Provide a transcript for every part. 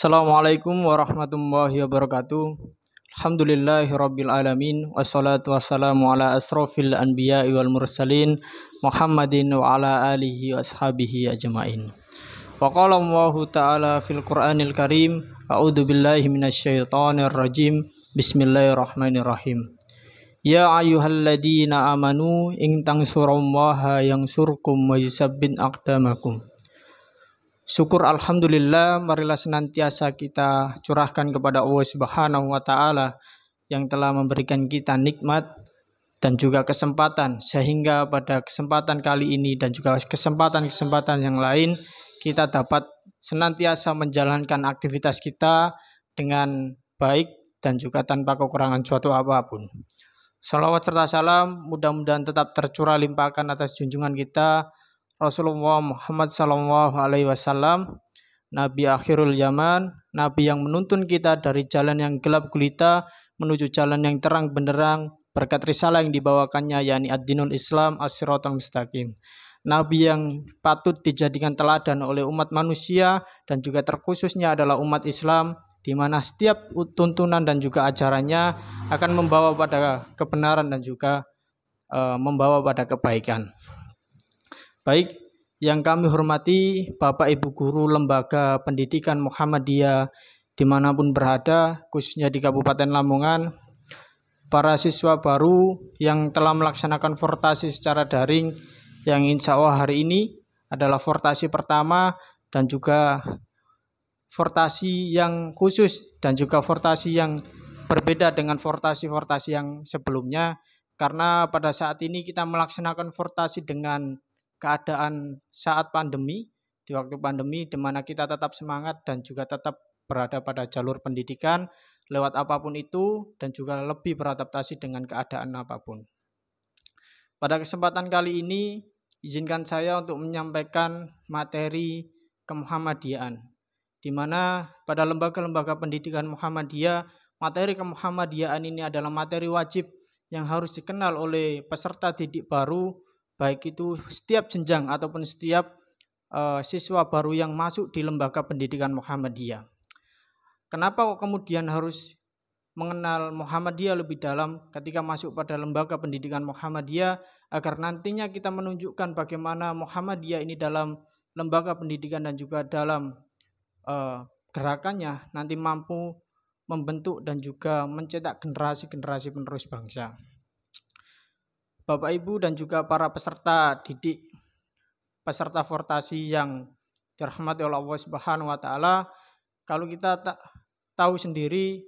Assalamualaikum warahmatullahi wabarakatuh. Alhamdulillahirabbil alamin wassalatu wassalamu ala asrofil anbiya'i wal mursalin Muhammadin wa ala alihi wa ashabihi ajmain. Wa qala Allahu ta'ala fil Qur'anil Karim, a'udzu billahi minasyaitonir rajim. Bismillahirrahmanirrahim. Ya ayyuhalladzina amanu in tansurullaha yansurkum wa yusabbit aqdamakum. Syukur alhamdulillah, marilah senantiasa kita curahkan kepada Allah Subhanahu wa taala yang telah memberikan kita nikmat dan juga kesempatan, sehingga pada kesempatan kali ini dan juga kesempatan-kesempatan yang lain kita dapat senantiasa menjalankan aktivitas kita dengan baik dan juga tanpa kekurangan suatu apapun. Salawat serta salam mudah-mudahan tetap tercurah limpahkan atas junjungan kita Rasulullah Muhammad sallallahu alaihi wasallam, Nabi akhirul zaman, Nabi yang menuntun kita dari jalan yang gelap gulita menuju jalan yang terang benderang berkat risalah yang dibawakannya, yakni ad-dinul Islam as-siratal mustaqim. Nabi yang patut dijadikan teladan oleh umat manusia dan juga terkhususnya adalah umat Islam, di mana setiap tuntunan dan juga ajarannya akan membawa pada kebenaran dan juga membawa pada kebaikan. Baik, yang kami hormati Bapak Ibu Guru Lembaga Pendidikan Muhammadiyah dimanapun berada, khususnya di Kabupaten Lamongan, para siswa baru yang telah melaksanakan fortasi secara daring, yang insya Allah hari ini adalah fortasi pertama dan juga fortasi yang khusus dan juga fortasi yang berbeda dengan fortasi-fortasi yang sebelumnya, karena pada saat ini kita melaksanakan fortasi dengan keadaan saat pandemi, di waktu pandemi, di mana kita tetap semangat dan juga tetap berada pada jalur pendidikan lewat apapun itu dan juga lebih beradaptasi dengan keadaan apapun. Pada kesempatan kali ini, izinkan saya untuk menyampaikan materi kemuhammadiyaan, di mana pada lembaga-lembaga pendidikan Muhammadiyah, materi kemuhammadiyaan ini adalah materi wajib yang harus dikenal oleh peserta didik baru, baik itu setiap jenjang ataupun setiap siswa baru yang masuk di lembaga pendidikan Muhammadiyah. Kenapa kok kemudian harus mengenal Muhammadiyah lebih dalam ketika masuk pada lembaga pendidikan Muhammadiyah, agar nantinya kita menunjukkan bagaimana Muhammadiyah ini dalam lembaga pendidikan dan juga dalam gerakannya nanti mampu membentuk dan juga mencetak generasi-generasi penerus bangsa. Bapak Ibu dan juga para peserta didik, peserta fortasi yang dirahmati oleh Allah Subhanahu wa taala, kalau kita tahu sendiri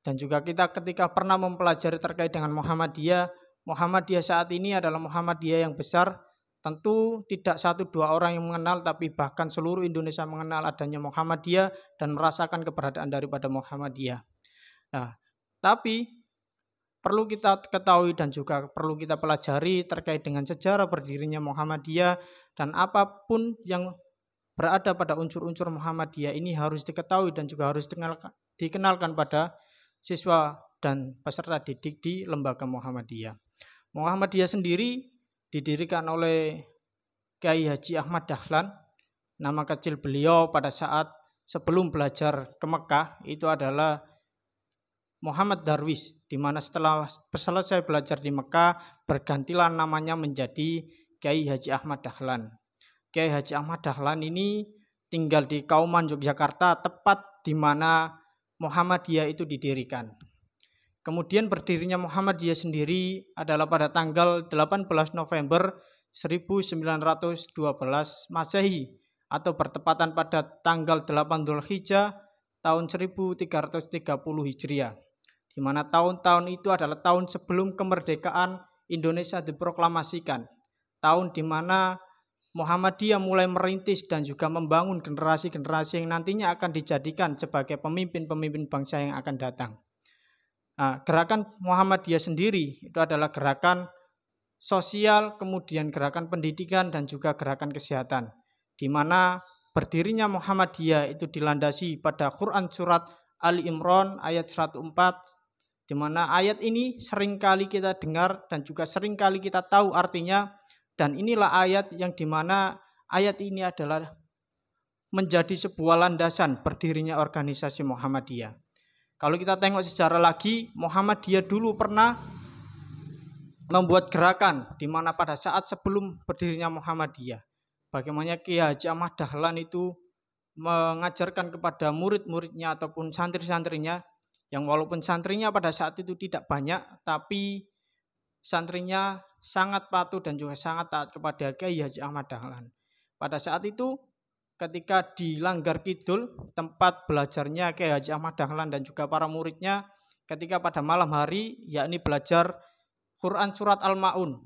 dan juga kita ketika pernah mempelajari terkait dengan Muhammadiyah, Muhammadiyah saat ini adalah Muhammadiyah yang besar. Tentu tidak 1-2 orang yang mengenal, tapi bahkan seluruh Indonesia mengenal adanya Muhammadiyah dan merasakan keberadaan daripada Muhammadiyah. Nah, tapi perlu kita ketahui dan juga perlu kita pelajari terkait dengan sejarah berdirinya Muhammadiyah, dan apapun yang berada pada unsur-unsur Muhammadiyah ini harus diketahui dan juga harus dikenalkan pada siswa dan peserta didik di lembaga Muhammadiyah. Muhammadiyah sendiri didirikan oleh Kiai Haji Ahmad Dahlan. Nama kecil beliau pada saat sebelum belajar ke Mekah itu adalah Muhammad Darwis, di mana setelah selesai belajar di Mekah bergantilah namanya menjadi Kiai Haji Ahmad Dahlan. Kiai Haji Ahmad Dahlan ini tinggal di Kauman, Yogyakarta, tepat di mana Muhammadiyah itu didirikan. Kemudian berdirinya Muhammadiyah sendiri adalah pada tanggal 18 November 1912 Masehi atau bertepatan pada tanggal 8 Dzulhijjah tahun 1330 Hijriah. Di mana tahun-tahun itu adalah tahun sebelum kemerdekaan Indonesia diproklamasikan. Tahun di mana Muhammadiyah mulai merintis dan juga membangun generasi-generasi yang nantinya akan dijadikan sebagai pemimpin-pemimpin bangsa yang akan datang. Nah, gerakan Muhammadiyah sendiri itu adalah gerakan sosial, kemudian gerakan pendidikan dan juga gerakan kesehatan. Di mana berdirinya Muhammadiyah itu dilandasi pada Quran surat Ali Imran ayat 104, di mana ayat ini seringkali kita dengar dan juga seringkali kita tahu artinya, dan inilah ayat yang di mana ayat ini adalah menjadi sebuah landasan berdirinya organisasi Muhammadiyah. Kalau kita tengok sejarah lagi, Muhammadiyah dulu pernah membuat gerakan di mana pada saat sebelum berdirinya Muhammadiyah, bagaimana Kiai Haji Ahmad Dahlan itu mengajarkan kepada murid-muridnya ataupun santri-santrinya, yang walaupun santrinya pada saat itu tidak banyak, tapi santrinya sangat patuh dan juga sangat taat kepada Kiai Haji Ahmad Dahlan. Pada saat itu ketika di Langgar Kidul, tempat belajarnya Kiai Haji Ahmad Dahlan dan juga para muridnya, ketika pada malam hari, yakni belajar Quran Surat Al-Ma'un,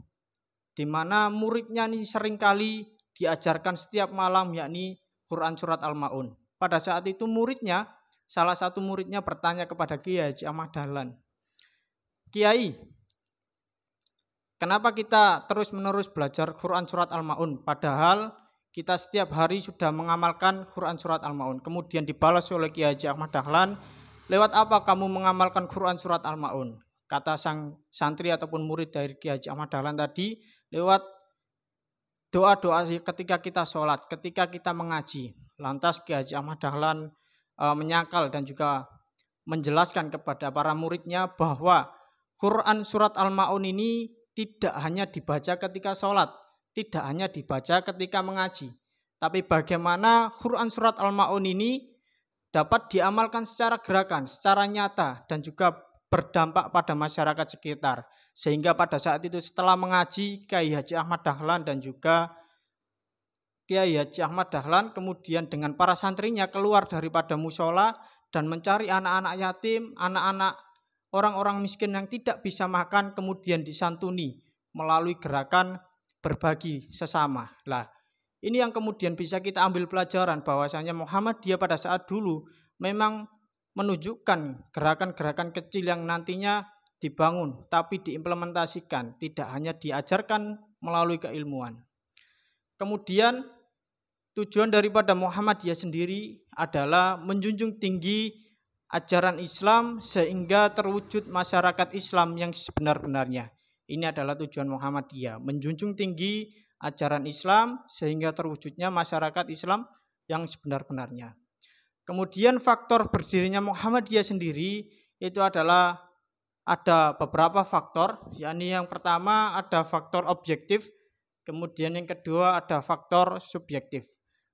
di mana muridnya ini seringkali diajarkan setiap malam, yakni Quran Surat Al-Ma'un. Pada saat itu muridnya, salah satu muridnya bertanya kepada Kiai Haji Ahmad Dahlan, "Kiai, kenapa kita terus-menerus belajar Quran Surat Al-Ma'un, padahal kita setiap hari sudah mengamalkan Quran Surat Al-Ma'un?" Kemudian dibalas oleh Kiai Haji Ahmad Dahlan, "Lewat apa kamu mengamalkan Quran Surat Al-Ma'un?" Kata sang santri ataupun murid dari Kiai Haji Ahmad Dahlan tadi, lewat doa-doa ketika kita sholat, ketika kita mengaji. Lantas Kiai Haji Ahmad Dahlan menyangkal dan juga menjelaskan kepada para muridnya bahwa Quran Surat Al-Ma'un ini tidak hanya dibaca ketika sholat, tidak hanya dibaca ketika mengaji, tapi bagaimana Quran Surat Al-Ma'un ini dapat diamalkan secara gerakan, secara nyata, dan juga berdampak pada masyarakat sekitar. Sehingga pada saat itu setelah mengaji, Kiai Haji Ahmad Dahlan dan juga Kiai Haji Ahmad Dahlan kemudian dengan para santrinya keluar daripada musola dan mencari anak-anak yatim, anak-anak orang-orang miskin yang tidak bisa makan, kemudian disantuni melalui gerakan berbagi sesama. Lah, ini yang kemudian bisa kita ambil pelajaran bahwasanya Muhammadiyah pada saat dulu memang menunjukkan gerakan-gerakan kecil yang nantinya dibangun tapi diimplementasikan, tidak hanya diajarkan melalui keilmuan. Kemudian tujuan daripada Muhammadiyah sendiri adalah menjunjung tinggi ajaran Islam sehingga terwujud masyarakat Islam yang sebenar-benarnya. Ini adalah tujuan Muhammadiyah, menjunjung tinggi ajaran Islam sehingga terwujudnya masyarakat Islam yang sebenar-benarnya. Kemudian faktor berdirinya Muhammadiyah sendiri itu adalah ada beberapa faktor, yakni yang pertama ada faktor objektif, kemudian yang kedua ada faktor subjektif.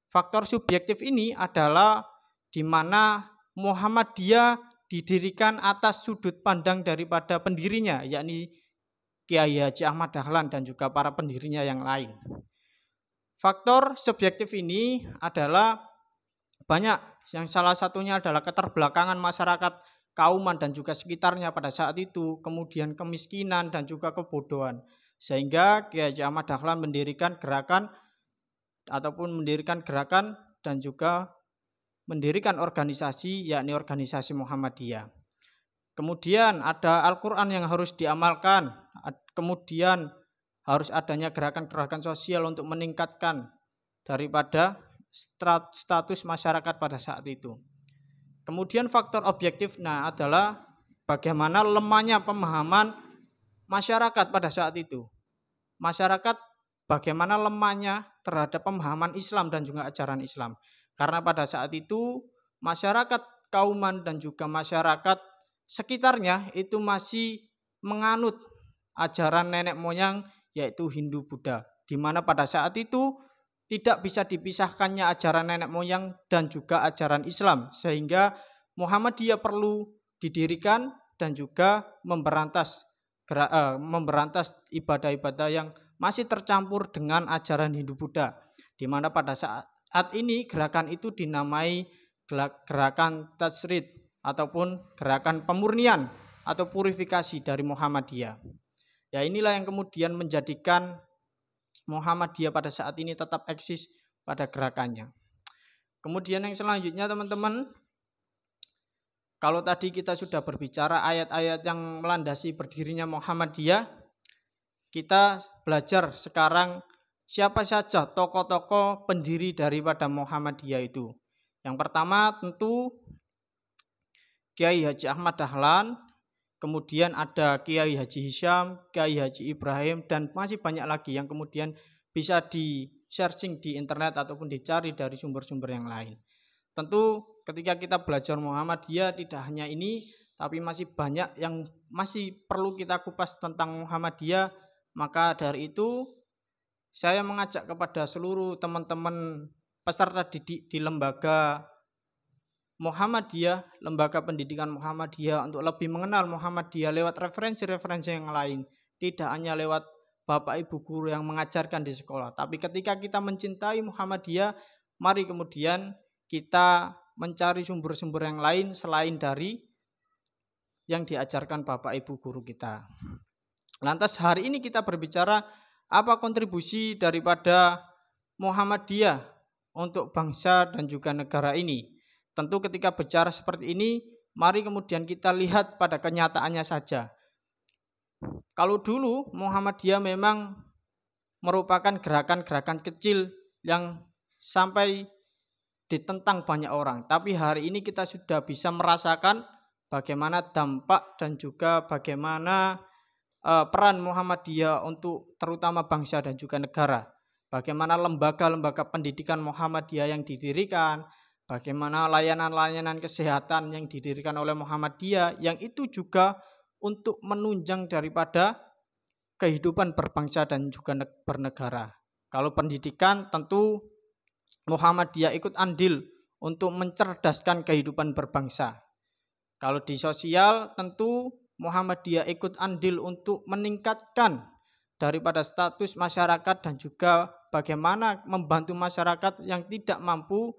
Faktor subjektif ini adalah di mana Muhammadiyah didirikan atas sudut pandang daripada pendirinya, yakni Kiai Haji Ahmad Dahlan dan juga para pendirinya yang lain. Faktor subjektif ini adalah banyak, yang salah satunya adalah keterbelakangan masyarakat Kauman dan juga sekitarnya pada saat itu, kemudian kemiskinan dan juga kebodohan. Sehingga Kiai Haji Ahmad Dahlan mendirikan gerakan dan juga mendirikan organisasi, yakni organisasi Muhammadiyah. Kemudian ada Al-Quran yang harus diamalkan, kemudian harus adanya gerakan-gerakan sosial untuk meningkatkan daripada status masyarakat pada saat itu. Kemudian faktor objektif adalah bagaimana lemahnya pemahaman masyarakat pada saat itu. Masyarakat bagaimana lemahnya terhadap pemahaman Islam dan juga ajaran Islam. Karena pada saat itu masyarakat Kauman dan juga masyarakat sekitarnya itu masih menganut ajaran nenek moyang yaitu Hindu Buddha. Di mana pada saat itu tidak bisa dipisahkannya ajaran nenek moyang dan juga ajaran Islam, sehingga Muhammadiyah perlu didirikan dan juga memberantas ibadah-ibadah yang masih tercampur dengan ajaran Hindu Buddha, di mana pada saat ini gerakan itu dinamai gerakan Tajrid ataupun gerakan pemurnian atau purifikasi dari Muhammadiyah. Ya, inilah yang kemudian menjadikan Muhammadiyah pada saat ini tetap eksis pada gerakannya. Kemudian yang selanjutnya teman-teman, kalau tadi kita sudah berbicara ayat-ayat yang melandasi berdirinya Muhammadiyah, kita belajar sekarang siapa saja tokoh-tokoh pendiri daripada Muhammadiyah itu. Yang pertama tentu Kiai Haji Ahmad Dahlan, kemudian ada Kiai Haji Hisham, Kiai Haji Ibrahim, dan masih banyak lagi yang kemudian bisa di searching di internet ataupun dicari dari sumber-sumber yang lain. Tentu ketika kita belajar Muhammadiyah tidak hanya ini, tapi masih banyak yang masih perlu kita kupas tentang Muhammadiyah. Maka dari itu saya mengajak kepada seluruh teman-teman peserta didik di lembaga Muhammadiyah, lembaga pendidikan Muhammadiyah untuk lebih mengenal Muhammadiyah lewat referensi-referensi yang lain. Tidak hanya lewat Bapak Ibu guru yang mengajarkan di sekolah. Tapi ketika kita mencintai Muhammadiyah, mari kemudian kita mencari sumber-sumber yang lain selain dari yang diajarkan Bapak Ibu guru kita. Lantas hari ini kita berbicara apa kontribusi daripada Muhammadiyah untuk bangsa dan juga negara ini. Tentu ketika bicara seperti ini, mari kemudian kita lihat pada kenyataannya saja. Kalau dulu Muhammadiyah memang merupakan gerakan-gerakan kecil yang sampai ditentang banyak orang. Tapi hari ini kita sudah bisa merasakan bagaimana dampak dan juga bagaimana peran Muhammadiyah untuk terutama bangsa dan juga negara. Bagaimana lembaga-lembaga pendidikan Muhammadiyah yang didirikan, bagaimana layanan-layanan kesehatan yang didirikan oleh Muhammadiyah, yang itu juga untuk menunjang daripada kehidupan berbangsa dan juga bernegara. Kalau pendidikan tentu Muhammadiyah ikut andil untuk mencerdaskan kehidupan berbangsa. Kalau di sosial tentu Muhammadiyah ikut andil untuk meningkatkan daripada status masyarakat dan juga bagaimana membantu masyarakat yang tidak mampu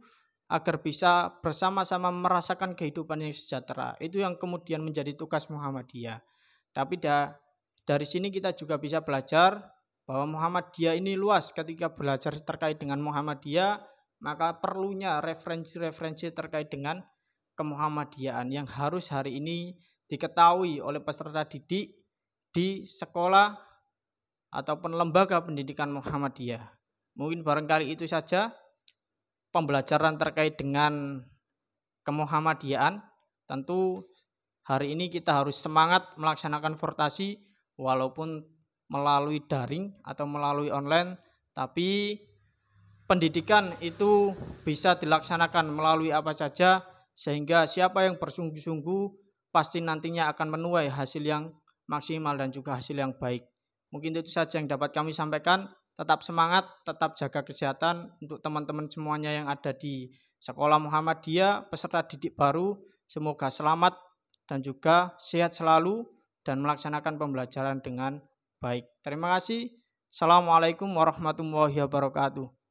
agar bisa bersama-sama merasakan kehidupan yang sejahtera. Itu yang kemudian menjadi tugas Muhammadiyah. Tapi dari sini kita juga bisa belajar bahwa Muhammadiyah ini luas. Ketika belajar terkait dengan Muhammadiyah, maka perlunya referensi-referensi terkait dengan kemuhammadiyahan yang harus hari ini diketahui oleh peserta didik di sekolah ataupun lembaga pendidikan Muhammadiyah. Mungkin barangkali itu saja pembelajaran terkait dengan kemuhammadiyahan. Tentu hari ini kita harus semangat melaksanakan fortasi walaupun melalui daring atau melalui online, tapi pendidikan itu bisa dilaksanakan melalui apa saja sehingga siapa yang bersungguh-sungguh pasti nantinya akan menuai hasil yang maksimal dan juga hasil yang baik. Mungkin itu saja yang dapat kami sampaikan. Tetap semangat, tetap jaga kesehatan untuk teman-teman semuanya yang ada di Sekolah Muhammadiyah, peserta didik baru. Semoga selamat dan juga sehat selalu dan melaksanakan pembelajaran dengan baik. Terima kasih. Assalamualaikum warahmatullahi wabarakatuh.